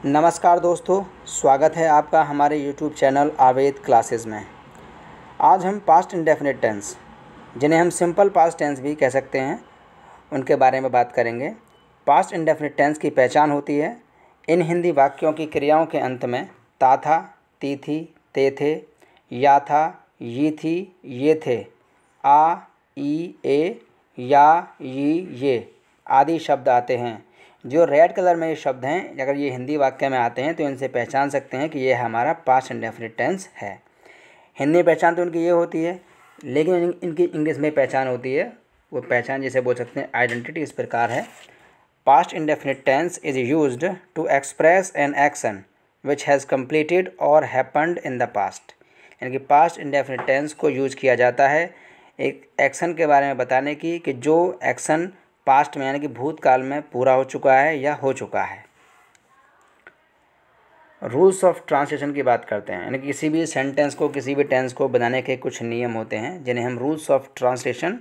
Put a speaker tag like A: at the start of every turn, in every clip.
A: नमस्कार दोस्तों, स्वागत है आपका हमारे YouTube चैनल आवेद क्लासेस में। आज हम पास्ट इंडेफिनिट टेंस, जिन्हें हम सिंपल पास्ट टेंस भी कह सकते हैं, उनके बारे में बात करेंगे। पास्ट इंडेफिनिट टेंस की पहचान होती है इन हिंदी वाक्यों की क्रियाओं के अंत में ता था, ती थी, ते थे, या था, ये थी, ये थे, आ, ई, ए, या, ये आदि शब्द आते हैं। जो रेड कलर में ये शब्द हैं, अगर ये हिंदी वाक्य में आते हैं तो इनसे पहचान सकते हैं कि ये हमारा पास्ट इंडेफिनिट टेंस है। हिंदी में पहचान तो उनकी ये होती है, लेकिन इनकी इंग्लिश में पहचान होती है। वो पहचान जिसे बोल सकते हैं आइडेंटिटी इस प्रकार है। Past indefinite tense is used to express an action which has completed और हैपन्ड इन द पास्ट। यानी कि पास्ट इंडेफिनिट टेंस को यूज किया जाता है एक एक्शन के बारे में बताने की कि जो एक्शन पास्ट में यानी कि भूतकाल में पूरा हो चुका है या हो चुका है। रूल्स ऑफ ट्रांसलेशन की बात करते हैं, यानी किसी भी सेंटेंस को, किसी भी टेंस को बनाने के कुछ नियम होते हैं जिन्हें हम रूल्स ऑफ ट्रांसलेशन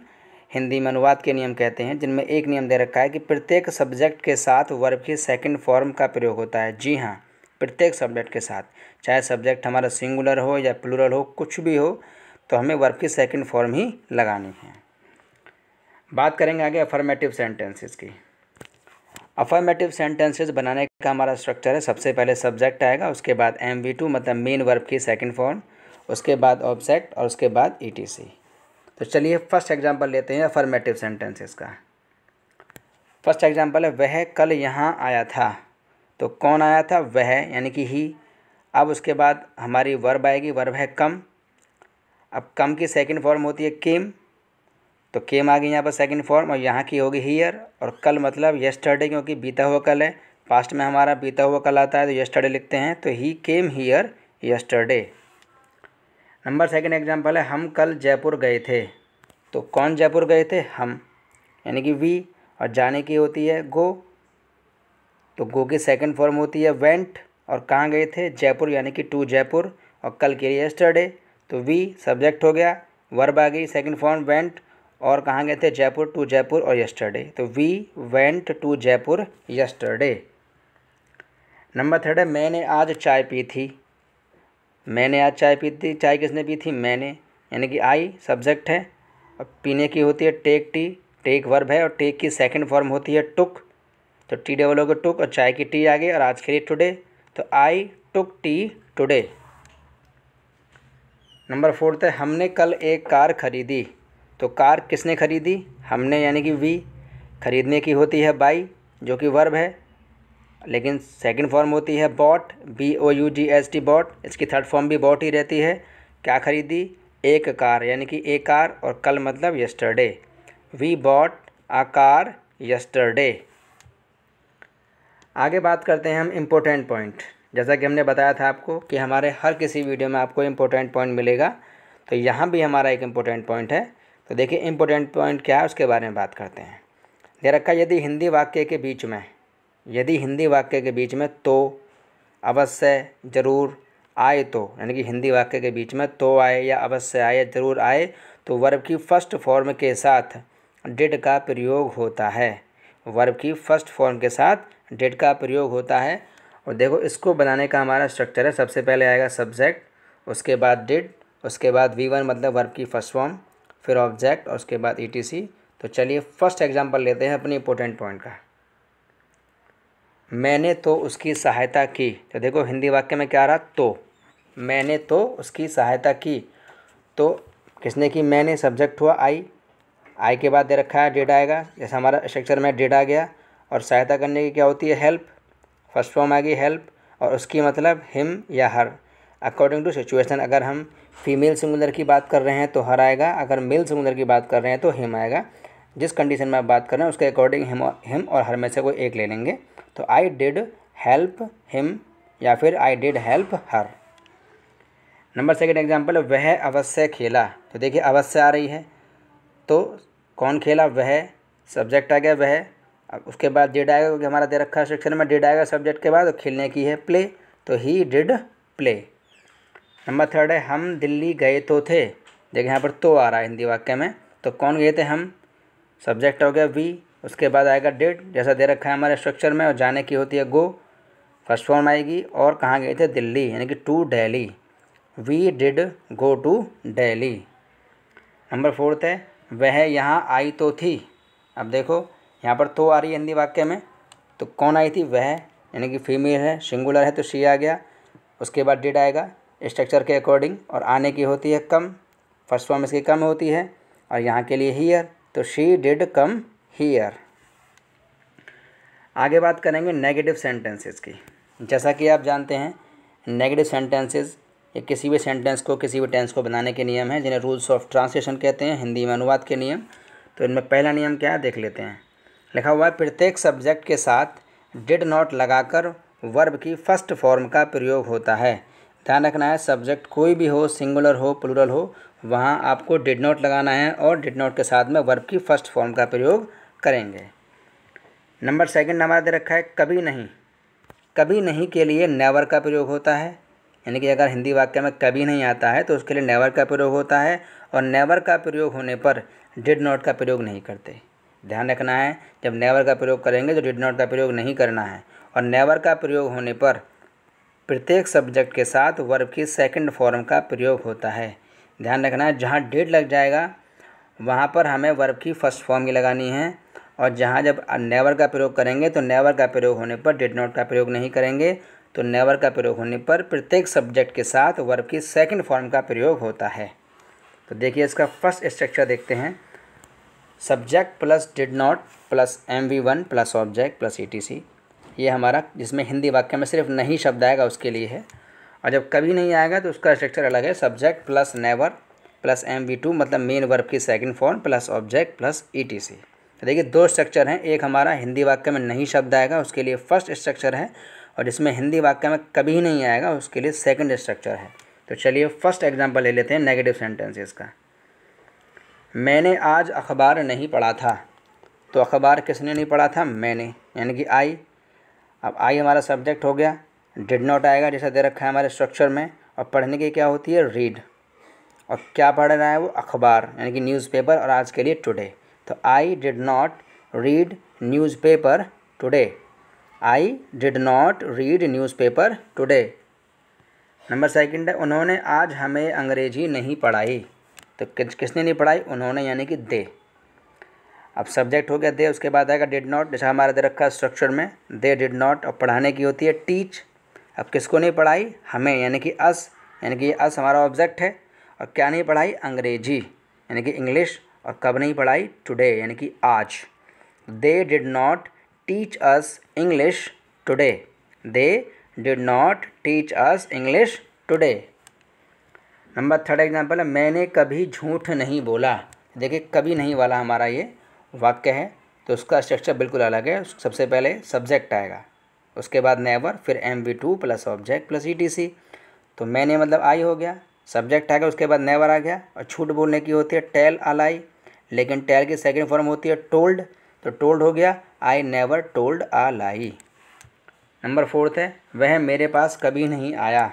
A: हिंदी में अनुवाद के नियम कहते हैं। जिनमें एक नियम दे रखा है कि प्रत्येक सब्जेक्ट के साथ वर्ब की सेकंड फॉर्म का प्रयोग होता है। जी हाँ, प्रत्येक सब्जेक्ट के साथ, चाहे सब्जेक्ट हमारा सिंगुलर हो या प्लूरल हो, कुछ भी हो, तो हमें वर्ब की सेकंड फॉर्म ही लगानी है। बात करेंगे आगे अफर्मेटिव सेंटेंसेस की। अफर्मेटिव सेंटेंसेस बनाने का हमारा स्ट्रक्चर है, सबसे पहले सब्जेक्ट आएगा, उसके बाद MV2 मतलब मेन वर्ब की सेकंड फॉर्म, उसके बाद ऑब्जेक्ट और उसके बाद ETC। तो चलिए फर्स्ट एग्जांपल लेते हैं अफर्मेटिव सेंटेंसेस का। फर्स्ट एग्जांपल है वह कल यहाँ आया था। तो कौन आया था? वह, यानी कि ही। अब उसके बाद हमारी वर्ब आएगी, वर्ब है कम। अब कम की सेकंड फॉर्म होती है केम, तो केम आ गई यहाँ पर सेकंड फॉर्म, और यहाँ की होगी हियर। और कल मतलब यस्टरडे, क्योंकि बीता हुआ कल है, पास्ट में हमारा बीता हुआ कल आता है तो यस्टरडे लिखते हैं। तो he came here yesterday. Number second example है हम कल जयपुर गए थे। तो कौन जयपुर गए थे? हम, यानी कि वी। और जाने की होती है गो, तो गो की सेकंड फॉर्म होती है वेंट। और कहाँ गए थे? जयपुर, यानी कि टू जयपुर। और कल के लिए यस्टरडे, तो वी सब्जेक्ट हो गया, वर्ब आ गई सेकंड फॉर्म वेंट, और कहाँ गए थे? जयपुर, टू जयपुर और यस्टरडे। तो we went to Jaipur yesterday. Number third है मैंने आज चाय पी थी। मैंने आज चाय पी थी, चाय किसने पी थी? मैंने, यानी कि आई सब्जेक्ट है, और पीने की होती है टेक टी, टेक वर्ब है, और टेक की सेकंड फॉर्म होती है टुक, तो टी डबल हो गया टुक, और चाय की टी आ गई, और आज के लिए टुडे, तो आई टुक टी टुडे। नंबर फोर्थ है हमने कल एक कार खरीदी। तो कार किसने खरीदी? हमने, यानी कि वी। खरीदने की होती है बाई, जो कि वर्ब है, लेकिन सेकंड फॉर्म होती है बॉट, BOUGHT बॉट। इसकी थर्ड फॉर्म भी बॉट ही रहती है। क्या खरीदी? एक कार, यानी कि एक कार, और कल मतलब yesterday. We bought a car yesterday. आगे बात करते हैं हम इम्पोर्टेंट पॉइंट। जैसा कि हमने बताया था आपको कि हमारे हर किसी वीडियो में आपको इम्पोर्टेंट पॉइंट मिलेगा, तो यहाँ भी हमारा एक इम्पोर्टेंट पॉइंट है। तो देखिए इम्पोर्टेंट पॉइंट क्या है, उसके बारे में बात करते हैं। दे रखा यदि हिंदी वाक्य के बीच में, तो, अवश्य, जरूर, आए तो, यानी कि हिंदी वाक्य के बीच में तो आए या अवश्य आए या जरूर आए, तो वर्ब की फर्स्ट फॉर्म के साथ डिड का प्रयोग होता है। वर्ब की फर्स्ट फॉर्म के साथ डिड का प्रयोग होता है। और देखो इसको बनाने का हमारा स्ट्रक्चर है, सबसे पहले आएगा सब्जेक्ट, उसके बाद डिड, उसके बाद V1 मतलब वर्ब की फर्स्ट फॉर्म, फिर ऑब्जेक्ट, और उसके बाद ETC। तो चलिए फर्स्ट एग्जांपल लेते हैं अपनी इंपॉर्टेंट पॉइंट का। मैंने तो उसकी सहायता की। तो देखो हिंदी वाक्य में क्या आ रहा? तो। मैंने तो उसकी सहायता की, तो किसने की? मैंने, सब्जेक्ट हुआ आई के बाद दे रखा है डिड आएगा, जैसे हमारा स्ट्रक्चर में डिड आ गया। और सहायता करने की क्या होती है? हेल्प, फर्स्ट फॉर्म आ गई हेल्प, और उसकी मतलब हिम या हर, अकॉर्डिंग टू सिचुएशन। अगर हम फीमेल सिंगुलर की बात कर रहे हैं तो हर आएगा, अगर मेल सिंगुलर की बात कर रहे हैं तो हिम आएगा। जिस कंडीशन में आप बात कर रहे हैं उसके अकॉर्डिंग हिम और हर में से कोई एक ले लेंगे। तो आई डिड हेल्प हिम, या फिर I did help her. Number second example है वह अवश्य खेला। तो देखिए अवश्य आ रही है, तो कौन खेला? वह, सब्जेक्ट आ गया वह। अब उसके बाद डिड आएगा, क्योंकि हमारा दे रखा है सेक्शन में डिड आएगा सब्जेक्ट के बाद, और खेलने की है प्ले, तो he did play. Number third है हम दिल्ली गए तो थे। देखिए यहाँ पर तो आ रहा है हिंदी वाक्य में, तो कौन गए थे? हम, सब्जेक्ट हो गया वी, उसके बाद आएगा डिड, जैसा दे रखा है हमारे स्ट्रक्चर में, और जाने की होती है गो, फर्स्ट फॉर्म आएगी। और कहाँ गए थे? दिल्ली, यानी कि to Delhi. We did go to Delhi. Number 4 है वह यहाँ आई तो थी। अब देखो यहाँ पर तो आ रही है हिंदी वाक्य में, तो कौन आई थी? वह, यानी कि फीमेल है, सिंगुलर है तो शी आ गया। उसके बाद डिड आएगा स्ट्रक्चर के अकॉर्डिंग, और आने की होती है कम, फर्स्ट फॉर्म इसकी कम होती है, और यहाँ के लिए हियर, तो शी डिड कम हियर। आगे बात करेंगे नेगेटिव सेंटेंसेस की। जैसा कि आप जानते हैं नेगेटिव सेंटेंसेस ये किसी भी सेंटेंस को, किसी भी टेंस को बनाने के नियम हैं, जिन्हें रूल्स ऑफ ट्रांसलेशन कहते हैं, हिंदी में अनुवाद के नियम। तो इनमें पहला नियम क्या है देख लेते हैं। लिखा हुआ है प्रत्येक सब्जेक्ट के साथ डिड नॉट लगाकर वर्ब की फर्स्ट फॉर्म का प्रयोग होता है। ध्यान रखना है सब्जेक्ट कोई भी हो, सिंगुलर हो, प्लूरल हो, वहाँ आपको डिड नॉट लगाना है और डिड नॉट के साथ में वर्ब की फर्स्ट फॉर्म का प्रयोग करेंगे। नंबर 2 हमारा दे रखा है कभी नहीं। कभी नहीं के लिए नेवर का प्रयोग होता है, यानी कि अगर हिंदी वाक्य में कभी नहीं आता है तो उसके लिए नेवर का प्रयोग होता है, और नेवर का प्रयोग होने पर डिड नॉट का प्रयोग नहीं करते। ध्यान रखना है जब नेवर का प्रयोग करेंगे तो डिड नॉट का प्रयोग नहीं करना है। और नेवर का प्रयोग होने पर प्रत्येक सब्जेक्ट के साथ वर्ब की सेकंड फॉर्म का प्रयोग होता है। ध्यान रखना है जहाँ डिड लग जाएगा वहाँ पर हमें वर्ब की फर्स्ट फॉर्म की लगानी है, और जहाँ जब नेवर का प्रयोग करेंगे तो नेवर का प्रयोग होने पर डिड नॉट का प्रयोग नहीं करेंगे। तो नेवर का प्रयोग होने पर प्रत्येक सब्जेक्ट के साथ वर्ब की सेकंड फॉर्म का प्रयोग होता है। तो देखिए इसका फर्स्ट स्ट्रक्चर देखते हैं। Subject plus did not plus MV1 plus object plus ETC, ये हमारा जिसमें हिंदी वाक्य में सिर्फ नहीं शब्द आएगा उसके लिए है। और जब कभी नहीं आएगा तो उसका स्ट्रक्चर अलग है, subject plus never plus MV2 मतलब मेन वर्ब की second form plus object plus ETC। तो देखिए 2 स्ट्रक्चर हैं, एक हमारा हिंदी वाक्य में नहीं शब्द आएगा उसके लिए फर्स्ट स्ट्रक्चर है, और जिसमें हिंदी वाक्य में कभी नहीं आएगा उसके लिए सेकंड स्ट्रक्चर है। तो चलिए फर्स्ट एग्जांपल ले लेते हैं नेगेटिव सेंटेंसेस का। मैंने आज अखबार नहीं पढ़ा था। तो अखबार किसने नहीं पढ़ा था? मैंने, यानी कि आई। अब आई हमारा सब्जेक्ट हो गया, डिड नॉट आएगा जैसा दे रखा है हमारे स्ट्रक्चर में, और पढ़ने की क्या होती है? रीड। और क्या पढ़ रहा है वो? अखबार, यानी कि न्यूज़पेपर, और आज के लिए टुडे। तो I did not read newspaper today. I did not read newspaper today. Number 2 है उन्होंने आज हमें अंग्रेजी नहीं पढ़ाई। तो किसने नहीं पढ़ाई? उन्होंने, यानी कि दे। अब सब्जेक्ट हो गया दे, उसके बाद आएगा डिड नॉट जैसा हमारा दे रखा है स्ट्रक्चर में, दे डिड नॉट। और पढ़ाने की होती है टीच। अब किसको नहीं पढ़ाई? हमें, यानी कि अस, यानी कि अस हमारा ऑब्जेक्ट है। और क्या नहीं पढ़ाई? अंग्रेजी, यानी कि इंग्लिश। और कब नहीं पढ़ाई? टुडे, यानी कि आज। They did not teach us English today. They did not teach us English today. Number 3 example है मैंने कभी झूठ नहीं बोला। देखिए कभी नहीं वाला हमारा ये वाक्य है, तो उसका स्ट्रक्चर बिल्कुल अलग है। सबसे पहले सब्जेक्ट आएगा, उसके बाद नेवर, फिर MV2 plus object plus ETC। तो मैंने मतलब आई हो गया, सब्जेक्ट आएगा, उसके बाद नेवर आ गया। और झूठ बोलने की होती है टेल आ लाई, लेकिन टेल की सेकंड फॉर्म होती है टोल्ड। तो टोल्ड हो गया I never told a lie. Number 4 है वह मेरे पास कभी नहीं आया।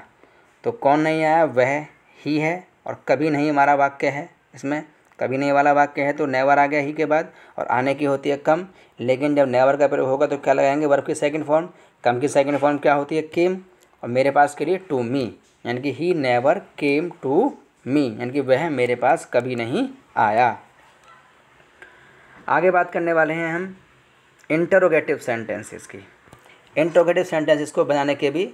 A: तो कौन नहीं आया? वह ही है, और कभी नहीं हमारा वाक्य है, इसमें कभी नहीं वाला वाक्य है, तो नेवर आ गया ही के बाद, और आने की होती है कम। लेकिन जब नेवर का प्रयोग होगा तो क्या लगाएंगे? वर्ब की सेकंड फॉर्म। कम की सेकंड फॉर्म क्या होती है? केम। और मेरे पास के लिए टू मी, यानी कि he never came to me, यानी कि वह मेरे पास कभी नहीं आया। आगे बात करने वाले हैं हम इंटरोगेटिव सेंटेंसेस की। इंटरोगेटिव सेंटेंसेस को बनाने के भी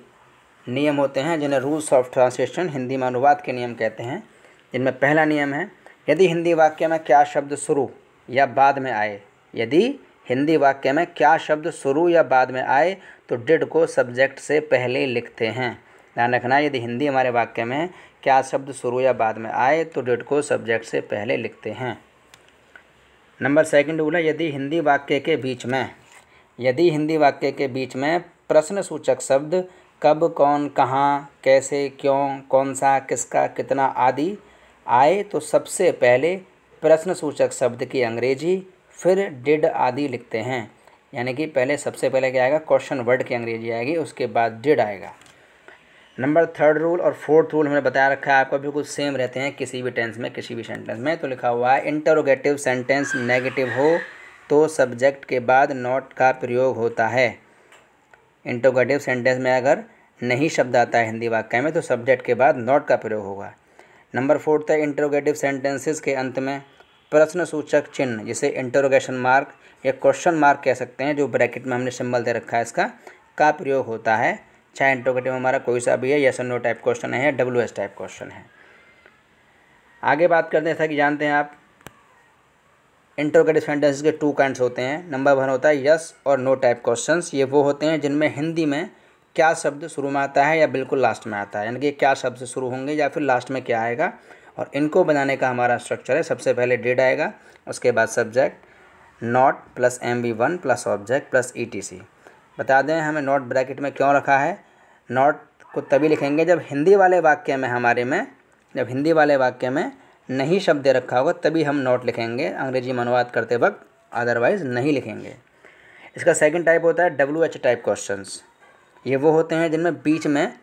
A: नियम होते हैं, जिन्हें रूल्स ऑफ ट्रांसलेशन हिंदी में अनुवाद के नियम कहते हैं। जिनमें पहला नियम है यदि हिंदी वाक्य में क्या शब्द शुरू या बाद में आए। यदि हिंदी वाक्य में क्या शब्द शुरू या बाद में आए तो डिड को सब्जेक्ट से पहले लिखते हैं। ध्यान रखना है यदि हिंदी हमारे वाक्य में क्या शब्द शुरू या बाद में आए तो डिड को सब्जेक्ट से पहले लिखते हैं। नंबर 2 रूल है यदि हिंदी वाक्य के बीच में प्रश्नसूचक शब्द कब, कौन, कहाँ, कैसे, क्यों, कौन सा, किसका, कितना आदि आए तो सबसे पहले प्रश्नसूचक शब्द की अंग्रेजी फिर डिड आदि लिखते हैं। यानी कि पहले सबसे पहले क्या आएगा? क्वेश्चन वर्ड की अंग्रेजी आएगी, उसके बाद डिड आएगा। नंबर 3 रूल और 4th रूल हमने बताया रखा है आपको, बिल्कुल सेम रहते हैं किसी भी टेंस में, किसी भी सेंटेंस में। तो लिखा हुआ है इंटरोगेटिव सेंटेंस नेगेटिव हो तो सब्जेक्ट के बाद नॉट का प्रयोग होता है। इंटरोगेटिव सेंटेंस में अगर नहीं शब्द आता है हिंदी वाक्य में तो सब्जेक्ट के बाद नॉट का प्रयोग होगा। नंबर 4 है इंटरोगेटिव सेंटेंसेस के अंत में प्रश्नसूचक चिन्ह, जिसे इंटरोगेशन मार्क या क्वेश्चन मार्क कह सकते हैं, जो ब्रैकेट में हमने सिंबल दे रखा है इसका, का प्रयोग होता है। चाहे इंटरोगेटिव हमारा कोई सा भी है, यस और नो टाइप क्वेश्चन है या WH टाइप क्वेश्चन है। आगे बात करते हैं, जैसा कि जानते हैं आप, इंटरोगेटिव सेंटेंसेस के 2 काइंड्स होते हैं। नंबर 1 होता है यस और नो टाइप क्वेश्चंस। ये वो होते हैं जिनमें हिंदी में क्या शब्द शुरू में आता है या बिल्कुल लास्ट में आता है, यानी कि क्या शब्द शुरू होंगे या फिर लास्ट में क्या आएगा। और इनको बनाने का हमारा स्ट्रक्चर है, सबसे पहले डिड आएगा, उसके बाद subject, not plus MV1 plus object plus ETC। बता दें हमें नॉट ब्रैकेट में क्यों रखा है। नॉट को तभी लिखेंगे जब हिंदी वाले वाक्य में नहीं शब्द दे रखा होगा, तभी हम नॉट लिखेंगे अंग्रेजी में अनुवाद करते वक्त, अदरवाइज़ नहीं लिखेंगे। इसका सेकंड टाइप होता है WH टाइप क्वेश्चंस। ये वो होते हैं जिनमें बीच में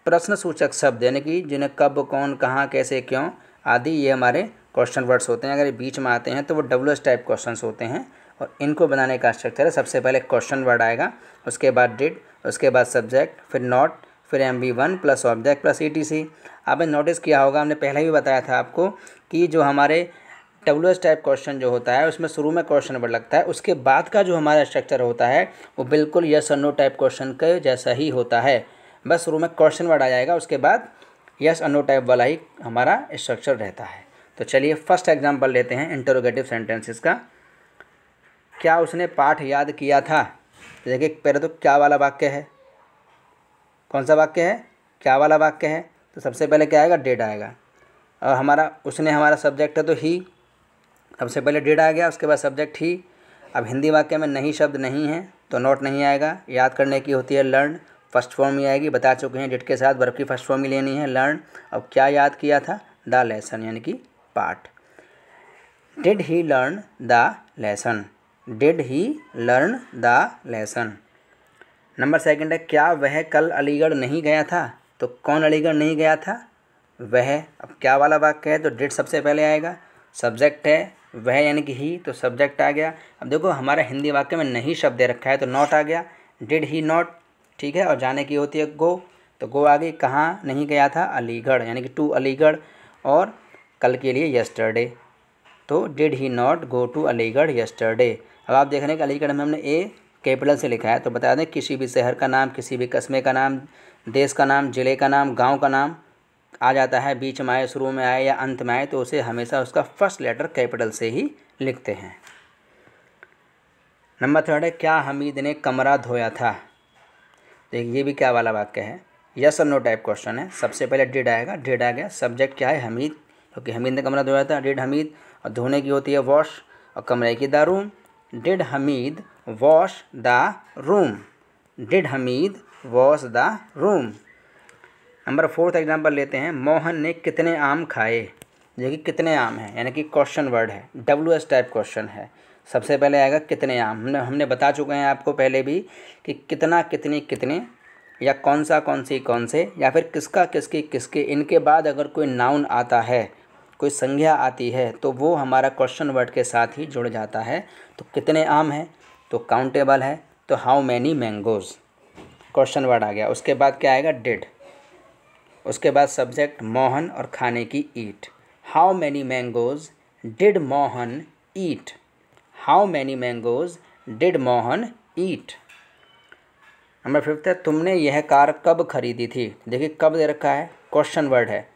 A: प्रश्नसूचक शब्द, यानी कि जिन्हें कब, कौन, कहाँ, कैसे, क्यों आदि, ये हमारे क्वेश्चन वर्ड्स होते हैं। अगर ये बीच में आते हैं तो वो WH टाइप क्वेश्चंस होते हैं। और इनको बनाने का स्ट्रक्चर है, सबसे पहले क्वेश्चन वर्ड आएगा, उसके बाद डिड, उसके बाद सब्जेक्ट, फिर नॉट, फिर MV1 plus object plus ETC। आपने नोटिस किया होगा, हमने पहले भी बताया था आपको कि जो हमारे WH टाइप क्वेश्चन जो होता है उसमें शुरू में क्वेश्चन वर्ड लगता है, उसके बाद का जो हमारा स्ट्रक्चर होता है वो बिल्कुल यस और नो टाइप क्वेश्चन के जैसा ही होता है। बस शुरू में क्वेश्चन वर्ड आ जाएगा, उसके बाद यस और नो टाइप वाला ही हमारा स्ट्रक्चर रहता है। तो चलिए फर्स्ट एग्जाम्पल लेते हैं इंटरोगेटिव सेंटेंसेस का। क्या उसने पाठ याद किया था। देखिए पहले तो क्या वाला वाक्य है, कौन सा वाक्य है, क्या वाला वाक्य है, तो सबसे पहले क्या आएगा, डिड आएगा। और हमारा उसने हमारा सब्जेक्ट है तो ही, सबसे पहले डिड आ गया, उसके बाद सब्जेक्ट ही। अब हिंदी वाक्य में नहीं शब्द नहीं है तो नॉट नहीं आएगा। याद करने की होती है लर्न, फर्स्ट फॉर्म ही आएगी, बता चुके हैं डिड के साथ वर्ब की फर्स्ट फॉर्म ही लेनी है, लर्न। अब क्या याद किया था, द लेसन, यानी कि पाठ। Did he learn the lesson, did he learn the lesson. Number second है क्या वह कल अलीगढ़ नहीं गया था। तो कौन अलीगढ़ नहीं गया था, वह। अब क्या वाला वाक्य है तो डिड सबसे पहले आएगा, सब्जेक्ट है वह यानी कि ही, तो सब्जेक्ट आ गया। अब देखो हमारा हिंदी वाक्य में नहीं शब्द दे रखा है तो नॉट आ गया, डिड ही नॉट, ठीक है। और जाने की होती है गो, तो गो आ गई, कहाँ नहीं गया था, अलीगढ़, यानी कि टू अलीगढ़। और कल के लिए यस्टरडे, तो did he not go to Aligarh yesterday. अब आप देख रहे हैं कि अलीगढ़ में हमने ए कैपिटल से लिखा है, तो बता दें किसी भी शहर का नाम, किसी भी कस्बे का नाम, देश का नाम, ज़िले का नाम, गांव का नाम आ जाता है, बीच में आए, शुरू में आए या अंत में आए, तो उसे हमेशा उसका फर्स्ट लेटर कैपिटल से ही लिखते हैं। नंबर थर्ड है क्या हमीद ने कमरा धोया था। देखिए ये भी क्या वाला वाक्य है, यस और नो टाइप क्वेश्चन है। सबसे पहले डिड आएगा, डिड आ गया, सब्जेक्ट क्या है, हमीद, क्योंकि हमीद ने कमरा धोया था, डिड हमीद। और धोने की होती है वॉश, और कमरे की the room, did Hamid wash the room, did Hamid wash the room. Number fourth example लेते हैं, मोहन ने कितने आम खाए। देखिए कितने आम हैं, यानी कि क्वेश्चन वर्ड है, WH टाइप क्वेश्चन है। सबसे पहले आएगा कितने आम, हमने बता चुके हैं आपको पहले भी कि कितना, कितनी, कितने, या कौन सा, कौन सी, कौन से, या फिर किसका, किसकी, किसके, इनके बाद अगर कोई नाउन आता है, कोई संज्ञा आती है, तो वो हमारा क्वेश्चन वर्ड के साथ ही जुड़ जाता है। तो कितने आम हैं तो काउंटेबल है, तो how many mangoes, question word आ गया। उसके बाद क्या आएगा, डिड, उसके बाद सब्जेक्ट मोहन और खाने की eat, how many mangoes did Mohan eat, how many mangoes did Mohan eat. Number fifth है तुमने यह कार कब खरीदी थी। देखिए कब दे रखा है, क्वेश्चन वर्ड है,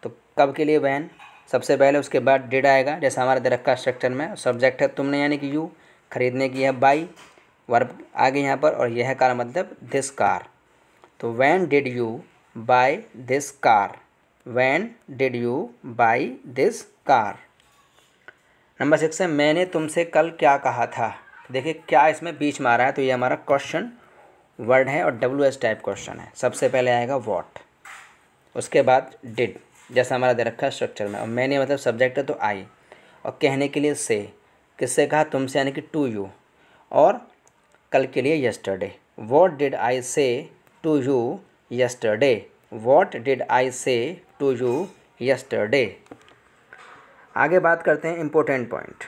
A: तो कब के लिए वैन सबसे पहले, उसके बाद डिड आएगा जैसा हमारा दे रखा स्ट्रक्चर में। सब्जेक्ट है तुमने यानी कि यू, खरीदने की है बाई, वर्ब आ गई यहाँ पर, और यह कार मतलब दिस कार। तो when did you buy this car, when did you buy this car. Number 6 है मैंने तुमसे कल क्या कहा था। देखिए क्या इसमें बीच में आ रहा है, तो ये हमारा क्वेश्चन वर्ड है और WH टाइप क्वेश्चन है। सबसे पहले आएगा व्हाट, उसके बाद डिड जैसा हमारा दे रखा है स्ट्रक्चर में, और मैंने मतलब सब्जेक्ट है तो आई, और कहने के लिए से, किससे कहा, तुमसे यानी कि टू यू, और कल के लिए yesterday, what did I say to you yesterday, what did I say to you yesterday. आगे बात करते हैं इम्पोर्टेंट पॉइंट।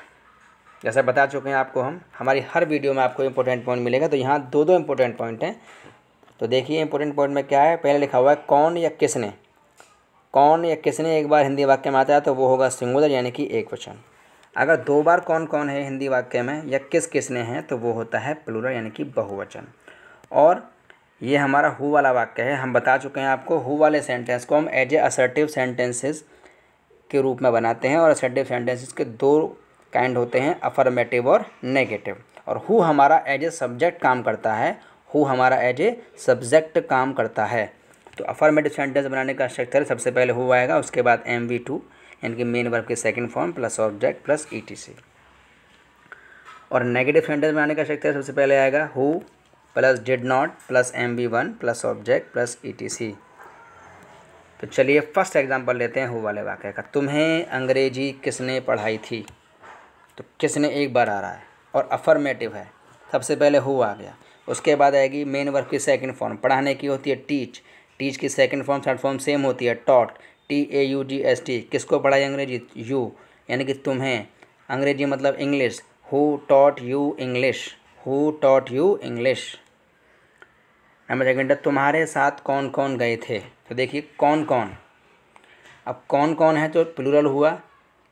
A: जैसा बता चुके हैं आपको हम, हमारी हर वीडियो में आपको इम्पोर्टेंट पॉइंट मिलेगा, तो यहाँ दो इम्पोर्टेंट पॉइंट हैं। तो देखिए इंपॉर्टेंट पॉइंट में क्या है, पहले लिखा हुआ है कौन या किसने। कौन या किसने एक बार हिंदी वाक्य में आता है तो वो होगा सिंगुलर यानी कि एक वचन। अगर दो बार कौन कौन है हिंदी वाक्य में या किस किसने है तो वो होता है प्लूरल यानी कि बहुवचन। और ये हमारा हु वाला वाक्य है, हम बता चुके हैं आपको हु वाले सेंटेंस को हम एज ए असर्टिव सेंटेंसेस के रूप में बनाते हैं। और असर्टिव सेंटेंसेस के दो काइंड होते हैं, अफर्मेटिव और नेगेटिव। और हु हमारा एज ए सब्जेक्ट काम करता है, हु हमारा एज ए सब्जेक्ट काम करता है। तो अफर्मेटिव सेंटेंस बनाने का स्ट्रक्चर सबसे पहले हु आएगा, उसके बाद MV2 यानी कि मेन वर्ब की second form plus object plus ETC। और नेगेटिव सेंटेंस बनाने का स्ट्रक्चर सबसे पहले आएगा who plus did not plus MV1 plus object plus ETC। तो चलिए फर्स्ट एग्जांपल लेते हैं हु वाले वाक्य का। तुम्हें अंग्रेजी किसने पढ़ाई थी, तो किसने एक बार आ रहा है और अफर्मेटिव है, सबसे पहले हु आ गया। उसके बाद आएगी मेन वर्ब की सेकंड फॉर्म, पढ़ाने की होती है टीच, टीच की second form third form same होती है टॉट, TAUGST, किसको पढ़ाई अंग्रेजी, यू यानी कि तुम्हें। अंग्रेजी मतलब English, who taught you English, who taught you English. Number second है तुम्हारे साथ कौन कौन गए थे, तो देखिए कौन कौन, अब कौन कौन है तो प्लूरल हुआ,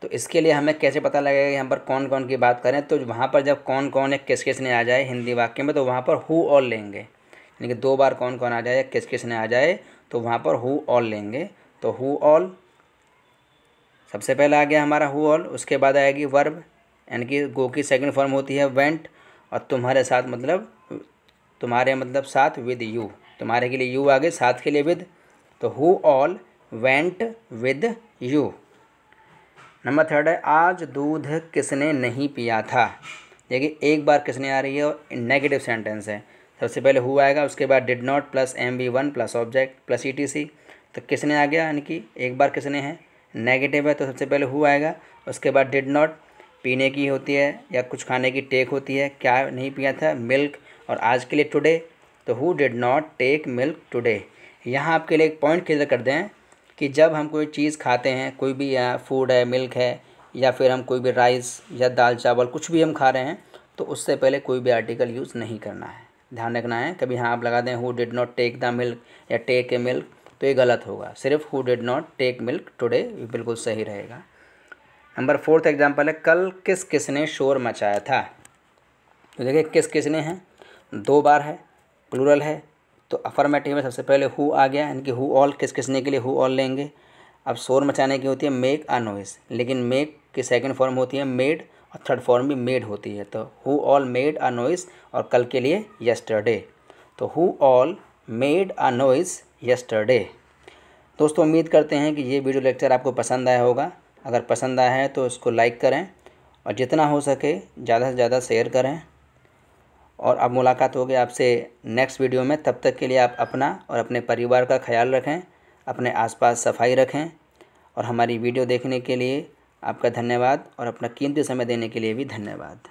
A: तो इसके लिए हमें कैसे पता लगेगा कि यहाँ पर कौन कौन की बात करें। तो वहाँ पर जब कौन कौन या किस किसने आ जाए हिंदी वाक्य में तो वहाँ पर हु ऑल लेंगे, यानी कि दो बार कौन कौन आ जाए या किस किसने आ जाए तो वहाँ पर हु ऑल लेंगे। तो हु ऑल सबसे पहले आ गया हमारा हु ऑल। उसके बाद आएगी वर्ब यानी कि गो की सेकंड फॉर्म होती है वेंट, और तुम्हारे साथ मतलब तुम्हारे मतलब साथ विद यू, तुम्हारे के लिए यू आगे, साथ के लिए विद, तो who all went with you. Number third है आज दूध किसने नहीं पिया था। देखिए एक बार किसने आ रही है और नेगेटिव सेंटेंस है, सबसे पहले हु आएगा, उसके बाद did not plus MV1 plus object plus ETC। तो किसने आ गया यानी कि एक बार किसने है, नेगेटिव है तो सबसे पहले हु आएगा, उसके बाद डिड नॉट पीने की होती है या कुछ खाने की, टेक होती है, क्या नहीं पिया था, मिल्क, और आज के लिए टुडे, तो who did not take milk today. यहाँ आपके लिए एक पॉइंट क्लियर कर दें कि जब हम कोई चीज़ खाते हैं, कोई भी या फूड है, मिल्क है, या फिर हम कोई भी राइस या दाल चावल कुछ भी हम खा रहे हैं, तो उससे पहले कोई भी आर्टिकल यूज़ नहीं करना है, ध्यान रखना है। कभी हाँ आप लगा दें who did not take the milk या टेक ए मिल्क तो ये गलत होगा, सिर्फ who did not take milk today बिल्कुल सही रहेगा। नंबर फोर्थ एग्जाम्पल है कल किस किसने शोर मचाया था। तो देखिए किस किसने है, दो बार है, प्लूरल है, तो अफर्मेटिव में सबसे पहले हु आ गया, यानी कि हु ऑल, किस किसने के लिए हु ऑल लेंगे। अब शोर मचाने की होती है मेक अ नॉइज़, लेकिन मेक की सेकंड फॉर्म होती है मेड और थर्ड फॉर्म भी मेड होती है, तो who all made a noise, और कल के लिए यस्टरडे, तो who all made a noise yesterday. दोस्तों उम्मीद करते हैं कि ये वीडियो लेक्चर आपको पसंद आया होगा। अगर पसंद आया है तो इसको लाइक करें और जितना हो सके ज़्यादा से ज़्यादा शेयर करें। और अब मुलाकात होगी आपसे नेक्स्ट वीडियो में, तब तक के लिए आप अपना और अपने परिवार का ख्याल रखें, अपने आसपास सफाई रखें। और हमारी वीडियो देखने के लिए आपका धन्यवाद और अपना कीमती समय देने के लिए भी धन्यवाद।